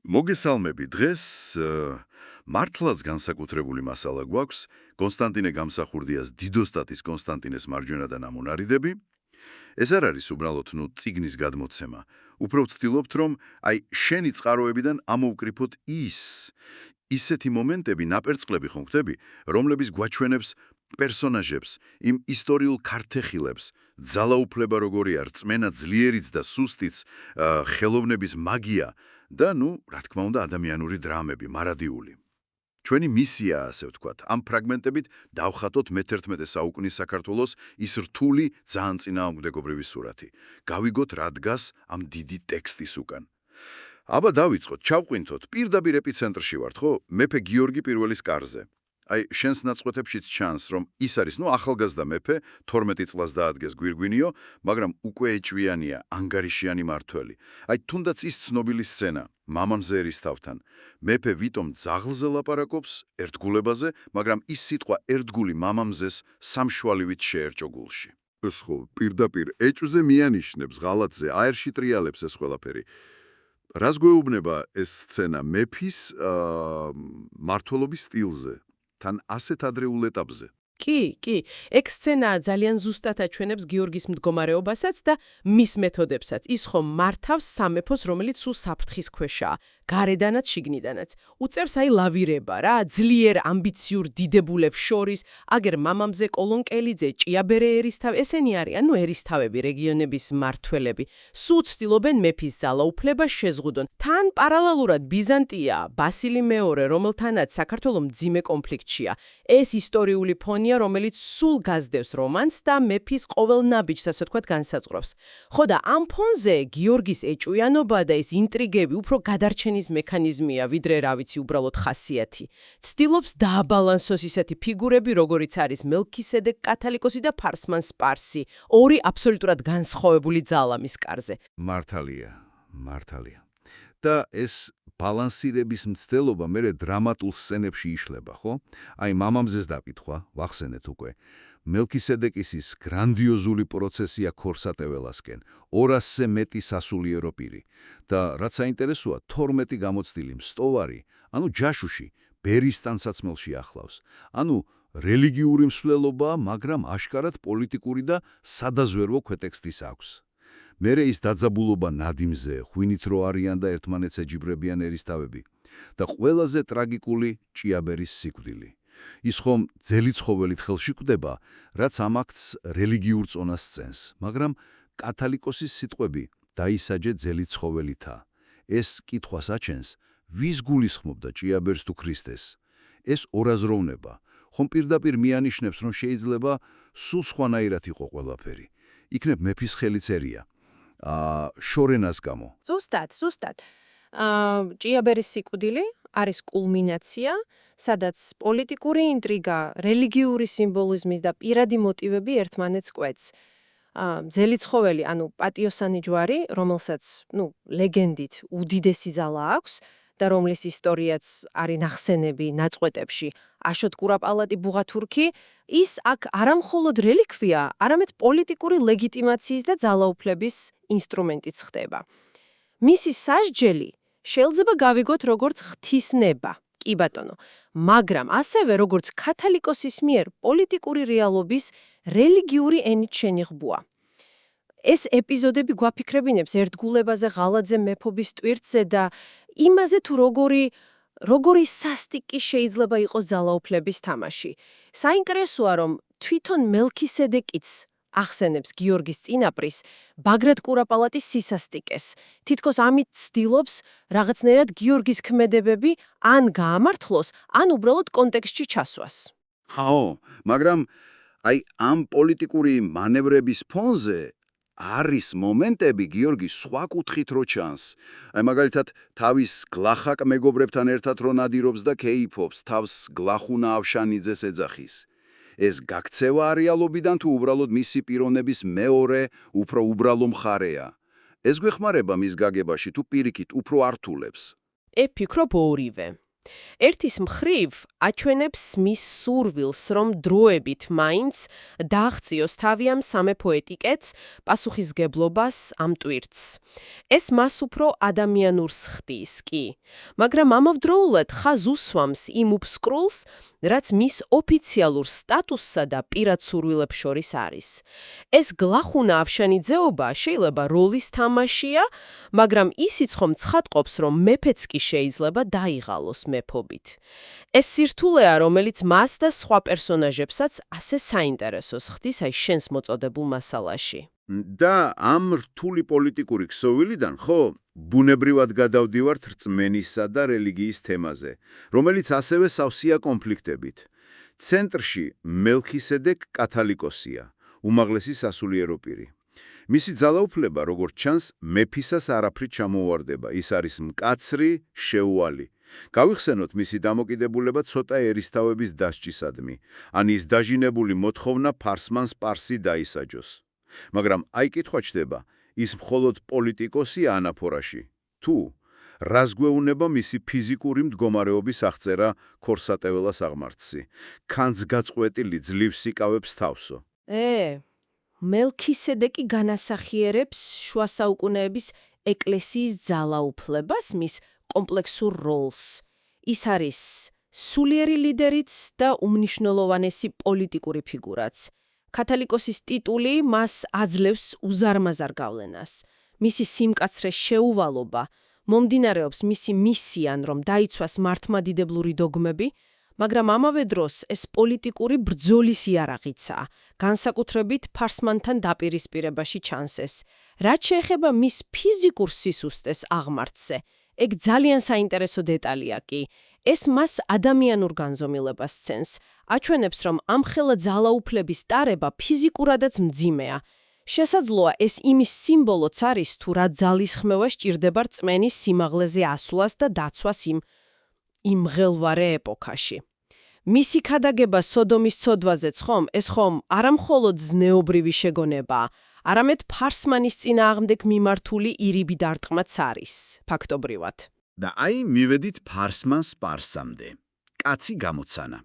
მოგესალმები დღეს მართლაც განსაკუთრებული მასალა გვაქვს კონსტანტინე გამსახურდიას დიდოსტატის კონსტანტინეს მარჯვენა და ნამონარიდები. ეს არ არის უბრალოდ წიგნის გადმოცემა. უფრო ვცდილობთ, რომ შენი წყაროებიდან ამოვკრიფოთ ისეთი მომენტები, ნაპერწკლები ხომ ხდები, რომლების გვაჩვენებს პერსონაჟებს, იმ ისტორიულ ქართეხილებს, ძალაუფლება როგორია, რწმენა ძლიერიც და სუსტიც, ხელოვნების მაგია და, რა თქმა უნდა, ადამიანური დრამები, მარადიული. ჩვენი მისიაა, ასე ვთქვათ, ამ ფრაგმენტებით დავხატოთ მე-11 საუკუნის საქართველოს ის რთული, ძალიან წინააღმდეგობრივი სურათი. გავიგოთ, რა დგას ამ დიდი ტექსტის უკან. აბა დავიწყოთ, ჩავყვინთოთ, პირდაპირ ეპიცენტრში ვართ, ხო? მეფე გიორგი პირველის კარზე. შენს ნაწყვეტებშიც ჩანს, რომ ის არის, ახალგაზრდა მეფე, 12 წლას დაადგეს გვირგვინიო, მაგრამ უკვე ეჭვიანია, ანგარიშიანი მმართველი. თუნდაც ის ცნობილი სცენა, მამამზე ერისთავთან. მეფე ვიტომ ძაღლზე ლაპარაკობს, ერთგულებაზე, მაგრამ ის სიტყვა ერთგული მამამზეს სამშვალივით შეერჭო გულში. ეს ხო, პირდაპირ ეჭვზე მიანიშნებს, ღალატზე, აერში ტრიალებს ეს ყველაფერი. რას გვეუბნება ეს სცენა მეფის მმართველობის სტილზე? თან ასეთ ადრეულ ეტაპზე. კი, ეგ სცენა ძალიან ზუსტად აჩვენებს გიორგის მდგომარეობასაც და მის მეთოდებსაც. ის ხომ მართავს სამეფოს, რომელიც სულ საფრთხის ქვეშაა, გარედანაც, შიგნიდანაც. უწევს ლავირება რა, ძლიერ ამბიციურ დიდებულებს შორის, აგერ მამამზე კოლონკელიძე, ჭიაბერე ერისთავი, ესენი არიან, ერისთავები, რეგიონების მმართველები. სულ ცდილობენ მეფის ძალაუფლებას შეზღუდონ. თან პარალელურად ბიზანტია, ბასილი მეორე, რომელთანაც საქართველო მძიმე კონფლიქტშია. ეს ისტორიული ფონია, რომელიც სულ გაზდევს რომანს და მეფის ყოველ ნაბიჯს, ასე ვთქვათ, განსაზღვრავს. ხო და ამ ფონზე გიორგის ეჭვიანობა და ეს ინტრიგები უფრო გადარჩენის მექანიზმია, ვიდრე რა ვიცი, უბრალოდ ხასიათი. ცდილობს დააბალანსოს ისეთი ფიგურები, როგორიც არის მელქისედეკ კათალიკოსი და ფარსმან სპარსი, ორი აბსოლუტურად განსხვავებული ძალა მის კარზე. მართალია. და ეს ბალანსირების მცდელობა მერე დრამატულ სცენებში იშლება, ხო? მამამზეს დაკითხვა, ვახსენეთ უკვე. მელქისედეკის ის გრანდიოზული პროცესია ქორსატეველასკენ, 200-ზე მეტი სასულიერო პირი. და რაც საინტერესოა, 12 გამოცდილი მსტოვარი, ჯაშუში, ბერის ტანსაცმელში ახლავს. რელიგიური მსვლელობაა, მაგრამ აშკარად პოლიტიკური და სადაზვერვო ქვეტექსტის აქვს. მერე ის დაძაბულობა ნადიმზე, ღვინით რო არიან და ერთმანეთს ეჯიბრებიან ერისთავები და ყველაზე ტრაგიკული ჭიაბერის სიკვდილი. ის ხომ ძელი ცხოველით ხელში კვდება, რაც ამ აქტს რელიგიურ წონას სცემს, მაგრამ კათალიკოსის სიტყვები დაისაჯე ძელი ცხოველითა. ეს კითხვას აჩენს, ვის გულისხმობდა ჭიაბერს თუ ქრისტეს? ეს ორაზროვნება, ხომ პირდაპირ მიანიშნებს, რომ შეიძლება სულ სხვანაირად იყო ყველაფერი. იქნებ მეფის ხელიწერია. შორენას გამო. ზუსტად. ჭიაბერის სიკვდილი არის კულმინაცია, სადაც პოლიტიკური ინტრიგა, რელიგიური სიმბოლიზმის და პირადი მოტივები ერთმანეთს კვეთს. ძელი ცხოველი, პატიოსანი ჯვარი, რომელსაც, ლეგენდით უდიდესი ძალა აქვს და რომლის ისტორიაც არის ნახსენები ნაწყვეტებში, აშოტ კურაპალატი ბუღათურქი, ის აქ არამხოლოდ რელიქვია, არამედ პოლიტიკური ლეგიტიმაციის და ძალაუფლების ინსტრუმენტიც ხდება. მისი სასჯელი შეიძლება გავიგოთ როგორც ღვთისნება, კი ბატონო, მაგრამ ასევე როგორც კათალიკოსის მიერ პოლიტიკური რეალობის რელიგიური ენით შენიღბვა. ეს ეპიზოდები გვაფიქრებინებს ერთგულებაზე, ღალატზე, მეფობის ტვირთზე და იმაზე თუ როგორი სასტიკი შეიძლება იყოს ძალაუფლების თამაში. საინტერესოა, რომ თვითონ მელქისედეკიც ახსენებს გიორგის წინაპრის, ბაგრატ კურაპალატის სისასტიკეს. თითქოს ამით ცდილობს რაღაცნაირად გიორგის ქმედებები ან გაამართლოს, ან უბრალოდ კონტექსტში ჩასვას. მაგრამ ამ პოლიტიკური მანევრების ფონზე არის მომენტები გიორგი სხვა კუთხით რო ჩანს. მაგალითად, თავის გლახაკ მეგობრებთან ერთად რო ნადირობს და ქეიფობს, თავს გლახუნა ავშანიძეს ეძახის. ეს გაქცევა რეალობიდან თუ უბრალოდ მისი პიროვნების მეორე, უფრო უბრალო მხარეა. ეს გვეხმარება მის გაგებაში თუ პირიქით უფრო ართულებს. ფიქრობ ორივე. ერთის მხრივ აჩვენებს მის სურვილს, რომ დროებით მაინც დააღწიოს თავი ამ სამეფო ეტიკეტს, პასუხისმგებლობას ამ ტვირთს. ეს მას უფრო ადამიანურს ხდის კი, მაგრამ ამავდროულად ხაზ უსვამს იმ უფსკრულს, რაც მის ოფიციალურ სტატუსსა და პირად სურვილებს შორის არის. ეს გლახუნა ავშანიძეობა შეიძლება როლის თამაშია, მაგრამ ისიც ხომ ცხადყოფს, რომ მეფეც კი შეიძლება დაიღალოს მეფობით. ეს სირთულეა, რომელიც მას და სხვა პერსონაჟებსაც ასე საინტერესოს ხდის აი შენს მოწოდებულ მასალაში. და ამ რთული პოლიტიკური ქსოვილიდან, ხო, ბუნებრივად გადავდივართ რწმენისა და რელიგიის თემაზე, რომელიც ასევე სავსეა კონფლიქტებით. ცენტრში მელქისედეკ კათალიკოსია, უმაღლესი სასულიერო პირი. მისი ძალაუფლება, როგორც ჩანს, მეფისას არაფრით ჩამოუვარდება, ის არის მკაცრი, შეუვალი. გავიხსენოთ მისი დამოკიდებულება ცოტა ერისთავების დასჯისადმი, ან ის დაჟინებული მოთხოვნა ფარსმან სპარსი დაისაჯოს. მაგრამ აი კითხვა ჩდება, ის მხოლოდ პოლიტიკოსია ანაფორაში, თუ რას გვეუბნება მისი ფიზიკური მდგომარეობის აღწერა ქორსატეველას აღმართსი, ქანს გაწყვეტილი ძლივ სიკავებს თავსო. მელქისედეკი განასახიერებს შუა საუკუნეების ეკლესიის ძალაუფლებას, მის კომპლექსურ როლს. ის არის სულიერი ლიდერიც და უმნიშვნელოვანესი პოლიტიკური ფიგურაც. კათალიკოსის ტიტული მას აძლევს უზარმაზარ გავლენას. მისი სიმკაცრე შეუვალობა მომდინარეობს მისი მისიან, რომ დაიცვას მართლმადიდებლური დოგმები, მაგრამ ამავე დროს ეს პოლიტიკური ბრძოლის იარაღიცაა, განსაკუთრებით ფარსმანთან დაპირისპირებაში ჩანს ეს. რაც შეეხება მის ფიზიკურ სისუსტეს აღმართზე, ეგ ძალიან საინტერესო დეტალია კი. ეს მას ადამიანურ განზომილებას სცემს. აჩვენებს, რომ ამხელა ძალაუფლების ტარება ფიზიკურადაც მძიმეა. შესაძლოა ეს იმის სიმბოლოც არის, თუ რა ძალისხმევა სჭირდება რწმენის სიმაღლეზე ასვლას და დაცვას იმ მღელვარე ეპოქაში. მისი ქადაგება სოდომის ცოდვაზეც ხომ, ეს ხომ არამხოლოდ ზნეობრივი შეგონებაა, არამედ ფარსმანის წინააღმდეგ მიმართული ირიბი დარტყმაც არის, ფაქტობრივად. და აი მივედით ფარსმან სპარსამდე. კაცი გამოცანა.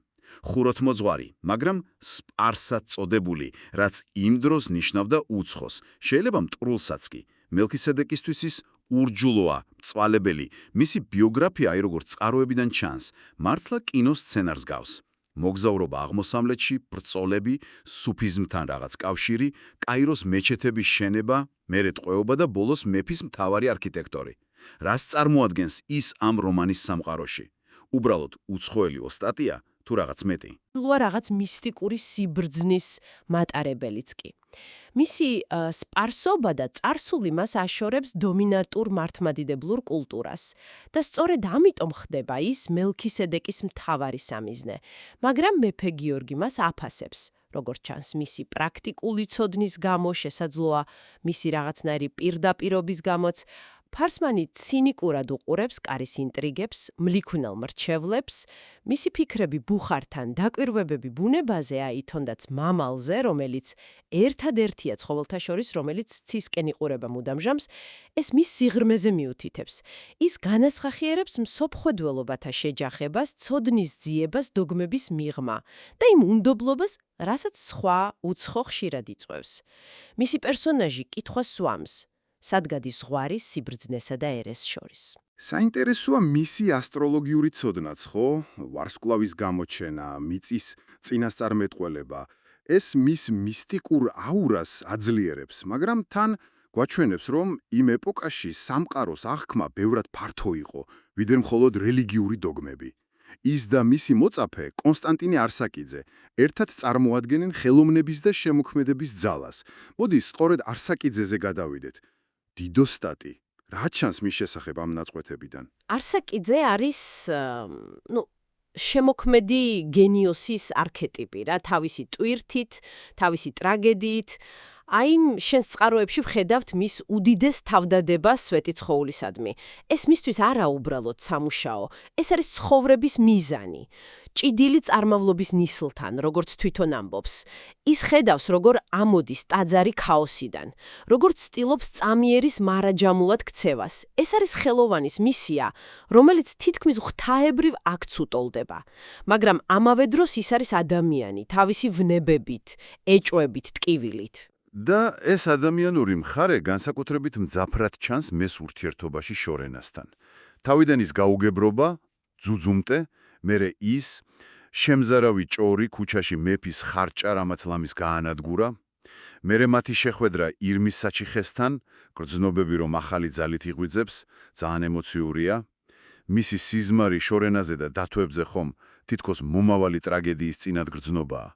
ხუროთმოძღვარი, მაგრამ სპარსად წოდებული, რაც იმ დროს ნიშნავდა უცხოს, შეიძლება მტრულსაც კი. მელქისედეკისთვის ის ურჯულოა, მწვალებელი. მისი ბიოგრაფია, აი როგორც წყაროებიდან ჩანს, მართლა კინოს სცენარს გავს. მოგზაურობა აღმოსავლეთში, ბრწოლები, სუფიზმთან რაღაც კავშირი, კაიროს მეჩეთების შენება, მერე ტყვეობა და ბოლოს მეფის მთავარი არქიტექტორი. რას წარმოადგენს ის ამ რომანის სამყაროში? უბრალოდ უცხოელი ოსტატია თუ რაღაც მეტი? რაღაც მისტიკური სიბრძნის მატარებელიც კი. მისი სპარსობა და წარსული მას აშორებს დომინანტურ მართლმადიდებლურ კულტურას და სწორედ ამიტომ ხდება ის მელქისედეკის მთავარი სამიზნე, მაგრამ მეფე გიორგი მას აფასებს. როგორც ჩანს, მისი პრაქტიკული ცოდნის გამო, შესაძლოა მისი რაღაცნაირი პირდაპირობის გამოც, ფარსმანი ცინიკურად უყურებს კარის ინტრიგებს, მლიქვნელ მრჩევლებს, მისი ფიქრები ბუხართან დაკვირვებები ბუნებაზე, აი თუნდაც მამალზე, რომელიც ერთადერთია ცხოველთა შორის, რომელიც ცისკენ იყურება მუდამჟამს, ეს მის სიღრმეზე მიუთითებს. ის განასახიერებს მსოფლმხედველობათა შეჯახებას, ცოდნის ძიებას, დოგმების მიღმა და იმ უნდობლობას, რასაც სხვა უცხო ხშირად იწვევს. მისი პერსონაჟი კითხვას სვამს. სად გადის ზღვარი სიბრძნესა და ერეს შორის? საინტერესოა მისი ასტროლოგიური ცოდნაც, ხო? ვარსკვლავის გამოჩენა, მიწის წინასწარმეტყველება. ეს მის მისტიკურ აურას აძლიერებს, მაგრამ თან გვაჩვენებს, რომ იმ ეპოქაში სამყაროს აღქმა ბევრად ფართო იყო, ვიდრე მხოლოდ რელიგიური დოგმები. ის და მისი მოწაფე, კონსტანტინე არსაკიძე, ერთად წარმოადგენენ ხელოვნების და შემოქმედების ძალას. მოდი სწორედ არსაკიძეზე გადავიდეთ. დიდოსტატი. რა ჩანს მის შესახებ ამ ნაწყვეტებიდან? არსაკიძე არის, შემოქმედი გენიოსის არქეტიპი რა, თავისი ტვირთით, თავისი ტრაგედიით. აი, შენს წყაროებში ვხედავთ მის უდიდეს თავდადებას სვეტიცხოვლისადმი. ეს მისთვის არა უბრალოდ სამუშაო, ეს არის ცხოვრების მიზანი. ჭიდილი წარმავლობის ნისლთან, როგორც თვითონ ამბობს. ის ხედავს, როგორ ამოდის ტაძარი ქაოსიდან, როგორც ცდილობს წამიერის მარაჯამულად ქცევას. ეს არის ხელოვანის მისია, რომელიც თითქმის ღვთაებრივ აქტს უტოლდება. მაგრამ ამავე დროს ის არის ადამიანი, თავისი ვნებებით, ეჭვებით, ტკივილით. და ეს ადამიანური მხარე განსაკუთრებით მძაფრად ჩანს მეს ურთიერთობაში შორენასთან. თავიდან ის გაუგებრობა, ძუძუმტე, მერე ის შემზარავი ჭორი ქუჩაში მეფის ხარჭა, რამაც ლამის გაანადგურა, მერე მათი შეხვედრა ირმის საჩიხესთან, გრძნობები რომ ახალი ძალით იღვიძებს, ძალიან ემოციურია. მისი სიზმარი შორენაზე და დათვებზე ხომ თითქოს მომავალი ტრაგედიის წინად გრძნობაა.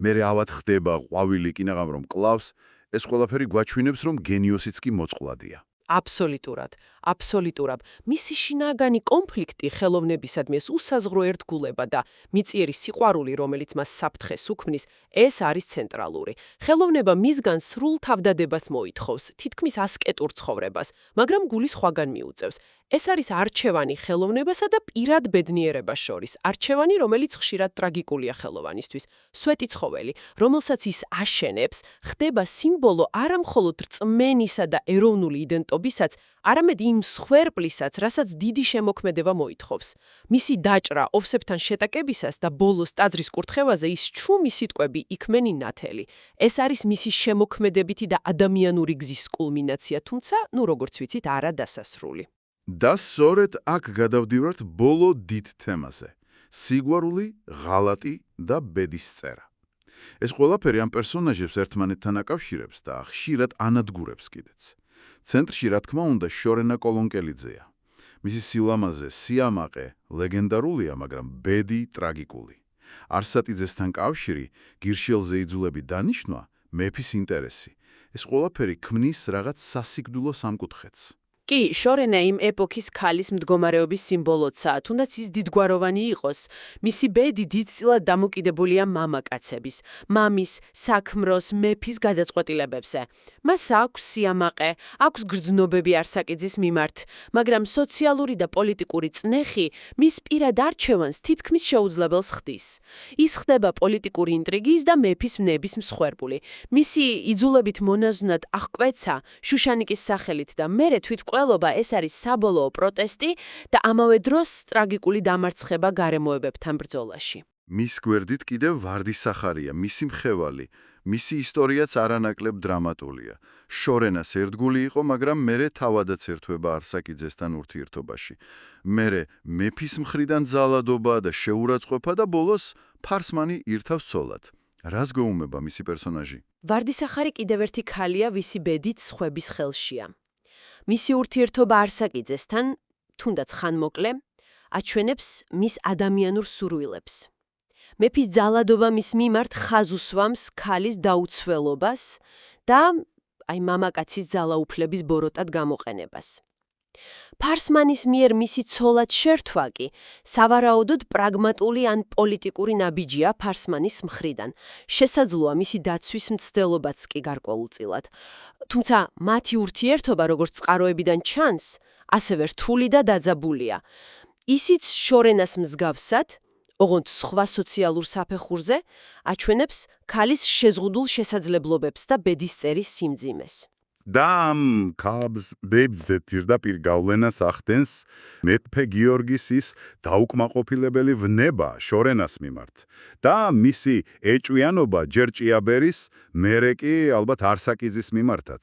მერე ავად ხდება ყვავილი კინაღამ რომ კლავს, ეს ყველაფერი გვაჩვინებს რომ გენიოსიც კი მოწყვლადია. აბსოლუტურად, აბსოლუტურად. მისი შინაგანი კონფლიქტი ხელოვნებისადმი ეს უსაზღრო ერთგულება და მიწიერი სიყვარული, რომელიც მას საფრთხეს უქმნის, ეს არის ცენტრალური. ხელოვნება მისგან სრულ თავდადებას მოითხოვს, თითქმის ასკეტურ ცხოვრებას, მაგრამ გული სხვაგან მიუწევს. ეს არის არჩევანი ხელოვნებასა და პირად ბედნიერებას შორის. არჩევანი, რომელიც ხშირად ტრაგიკულია ხელოვანისთვის. სვეტიცხოველი, რომელსაც ის აშენებს, ხდება სიმბოლო არა მხოლოდ რწმენისა და ეროვნული იდენტობისაც, არამედ იმ მსხვერპლისაც, რასაც დიდი შემოქმედება მოითხოვს. მისი დაჭრა ოვსებთან შეტაკებისას და ბოლოს ტაძრის კურთხევაზე ის ჩუმი სიტყვები იქმენი ნათელი. ეს არის მისი შემოქმედებითი და ადამიანური გზის კულმინაცია, თუმცა, როგორც ვიცით, არა დასასრული. და სწორედ აქ გადავდივართ ბოლო დიდ თემაზე. სიყვარული, ღალატი და ბედისწერა. ეს ყველაფერი ამ პერსონაჟებს ერთმანეთთან აკავშირებს და ხშირად ანადგურებს კიდეც. ცენტრში, რა თქმა უნდა, შორენა კოლონკელიძეა. მისი სილამაზე, სიამაყე ლეგენდარულია, მაგრამ ბედი ტრაგიკული. არსატიძესთან კავშირი, გირშელზე იძულები დანიშნვა, მეფის ინტერესი. ეს ყველაფერი ქმნის რაღაც სასიკვდილო სამკუთხედს. კი, შორენა იმ ეპოქის ქალის მდგომარეობის სიმბოლოცა, თუნდაც ის დიდგვაროვანი იყოს. მისი ბედი დიდწილად დამოკიდებულია მამაკაცების, მამის, საქმროს, მეფის გადაწყვეტილებებზე. მას აქვს სიამაყე, აქვს გრძნობები არსაკიძის მიმართ, მაგრამ სოციალური და პოლიტიკური წნეხი მის პირად არჩევანს თითქმის შეუძლებელს ხდის. ის ხდება პოლიტიკური ინტრიგის და მეფის ვნების მსხვერპული. მისი იძულებით მონაზვნად აღკვეცა შუშანიკის სახელით და მერე თვითმკვლელობა ეს არის საბოლოო პროტესტი და ამავე დროს ტრაგიკული დამარცხება გარემოებებთან ბრძოლაში. მის გვერდით კიდევ ვარდისახარია, მისი მხევალი, მისი ისტორიაც არანაკლებ დრამატულია. შორენას ერთგული იყო, მაგრამ მერე თავადაც ერთვება არსაკიძესთან ურთიერთობაში. მერე მეფის მხრიდან ძალადობა და შეურაცხყოფა და ბოლოს ფარსმანი ირთავს ცოლად. რას გეუბნება მისი პერსონაჟი? ვარდისახარი კიდევ ერთი ქალია, ვისი ბედით სხვების ხელშია. მისი ურთიერთობა არსაკიძესთან, თუნდაც ხანმოკლე, აჩვენებს მის ადამიანურ სურვილებს. მეფის ძალადობა მის მიმართ ხაზს უსვამს ქალის დაუცველობას და მამაკაცის ძალაუფლების ბოროტად გამოყენებას. ფარსმანის მიერ მისი ცოლად შერთვა კი სავარაუდოდ პრაგმატული ან პოლიტიკური ნაბიჯია ფარსმანის მხრიდან. შესაძლოა მისი დაცვის მცდელობაც კი გარკვეულწილად. თუმცა მათი ურთიერთობა, როგორც წყაროებიდან ჩანს, ასევე რთული და დაძაბულია. ისიც შორენას მსგავსად, ოღონდ სხვა სოციალურ საფეხურზე, აჩვენებს ქალის შეზღუდულ შესაძლებლობებს და ბედისწერის სიმძიმეს. და ამ ქალს ბებძე პირდაპირ გავლენას ახდენს მეფე გიორგის ის დაუკმაყოფილებელი ვნება შორენას მიმართ და მისი ეჭვიანობა ჯერ ჭიაბერის, მერე კი ალბათ არსაკიძის მიმართაც.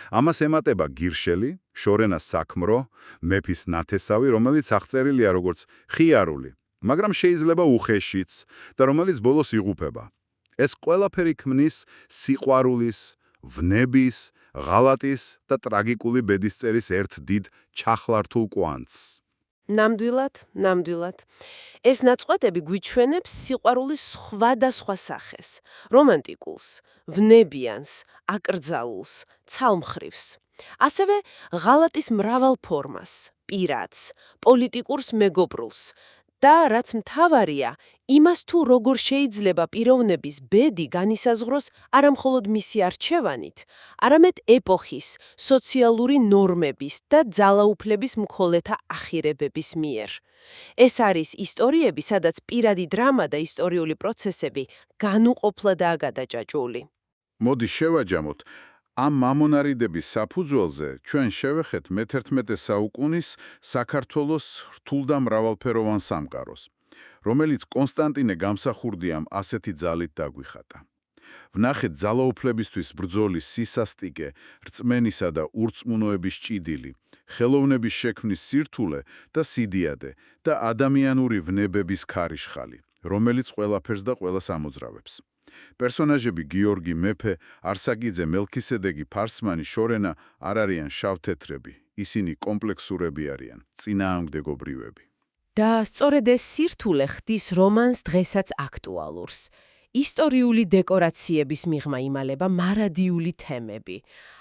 ამას ემატება გირშელი, შორენას საქმრო, მეფის ნათესავი, რომელიც აღწერილია როგორც ხიარული, მაგრამ შეიძლება უხეშიც და რომელიც ბოლოს იღუპება. ეს ყველაფერი ქმნის სიყვარულის, ვნების, ღალატის და ტრაგიკული ბედისწერის ერთ დიდ ჩახლართულ კვანძს. ნამდვილად. ეს ნაწყვეტები გვიჩვენებს სიყვარულის სხვადასხვა სახეს, რომანტიკულს, ვნებიანს, აკრძალულს, ცალმხრივს. ასევე ღალატის მრავალ ფორმას, პირადს, პოლიტიკურს მეგობრულს და რაც მთავარია, იმას თუ როგორ შეიძლება პიროვნების ბედი განისაზღვროს არა მხოლოდ მისი არჩევანით, არამედ ეპოხის, სოციალური ნორმების და ძალაუფლების მქონეთა ახირებების მიერ. ეს არის ისტორიები, სადაც პირადი დრამა და ისტორიული პროცესები განუყოფლადაა გადაჭაჭული. მოდი შევაჯამოთ. ამ მამონარიდების საფუძველზე ჩვენ შევეხეთ მე-11 საუკუნის საქართველოს რთულ და მრავალფეროვან სამყაროს, რომელიც კონსტანტინე გამსახურდიამ ასეთი ძალით დაგვიხატა. ვნახეთ ძალაუფლებისთვის ბრძოლის სისასტიკე, რწმენისა და ურწმუნოების ჭიდილი, ხელოვნების შექმნის სირთულე და სიდიადე და ადამიანური ვნებების ქარიშხალი, რომელიც ყველაფერს და ყველას ამოძრავებს. პერსონაჟები გიორგი მეფე, არსაკიძე, მელქისედეკი, ფარსმანი, შორენა არ არიან შავთეთრები, ისინი კომპლექსურები არიან, წინააღმდეგობრივები. და სწორედ ეს სირთულე ხდის რომანს დღესაც აქტუალურს. ისტორიული დეკორაციების მიღმა იმალება მარადიული თემები.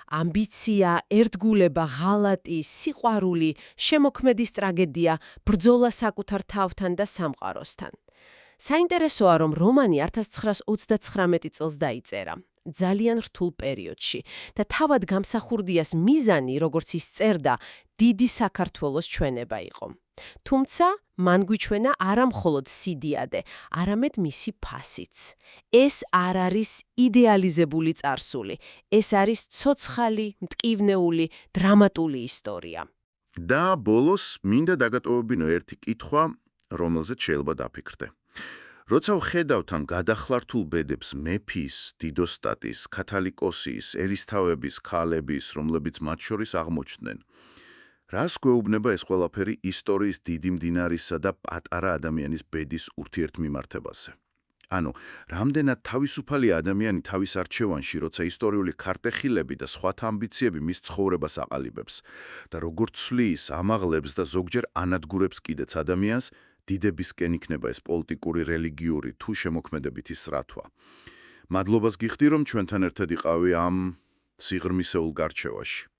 ამბიცია, ერთგულება, ღალატი, სიყვარული, შემოქმედის ტრაგედია, ბრძოლა საკუთარ თავთან და სამყაროსთან. საინტერესოა, რომ რომანი 1939 წელს დაიწერა, ძალიან რთულ პერიოდში და თავად გამსახურდიას მიზანი, როგორც ის წერდა, დიდი საქართველოს ჩვენება იყო. თუმცა, მან გვიჩვენა არა მხოლოდ სიდიადე, არამედ მისი ფასიც. ეს არ არის იდეალიზებული წარსული, ეს არის ცოცხალი, მტკივნეული, დრამატული ისტორია. და ბოლოს მინდა დაგატოვებინო ერთი კითხვა, რომელზეც შეიძლება დაფიქრდე. როცა ვხედავთ ამ გადახლართულ ბედებს მეფის, დიდოსტატის, ქათალიკოსის, ერისთავების, ქალების, რომლებიც მათ შორის აღმოჩნდნენ, რას გვეუბნება ეს ყველაფერი ისტორიის დიდი მდინარისა და პატარა ადამიანის ბედის ურთიერთმიმართებაზე? ანუ, რამდენად თავისუფალი ადამიანი თავის არჩევანში, როცა ისტორიული ქარტეხილები და სხვათა ამბიციები მის ცხოვრებას აყალიბებს და როგორც ცვლის, ამაღლებს და ზოგჯერ ანადგურებს კიდეც ადამიანს, დიდებისკენ იქნება ეს პოლიტიკური, რელიგიური თუ შემოქმედებითი სრათვა. მადლობას გიხდი, რომ ჩვენთან ერთად იყავი ამ სიღრმისეულ გარჩევაში.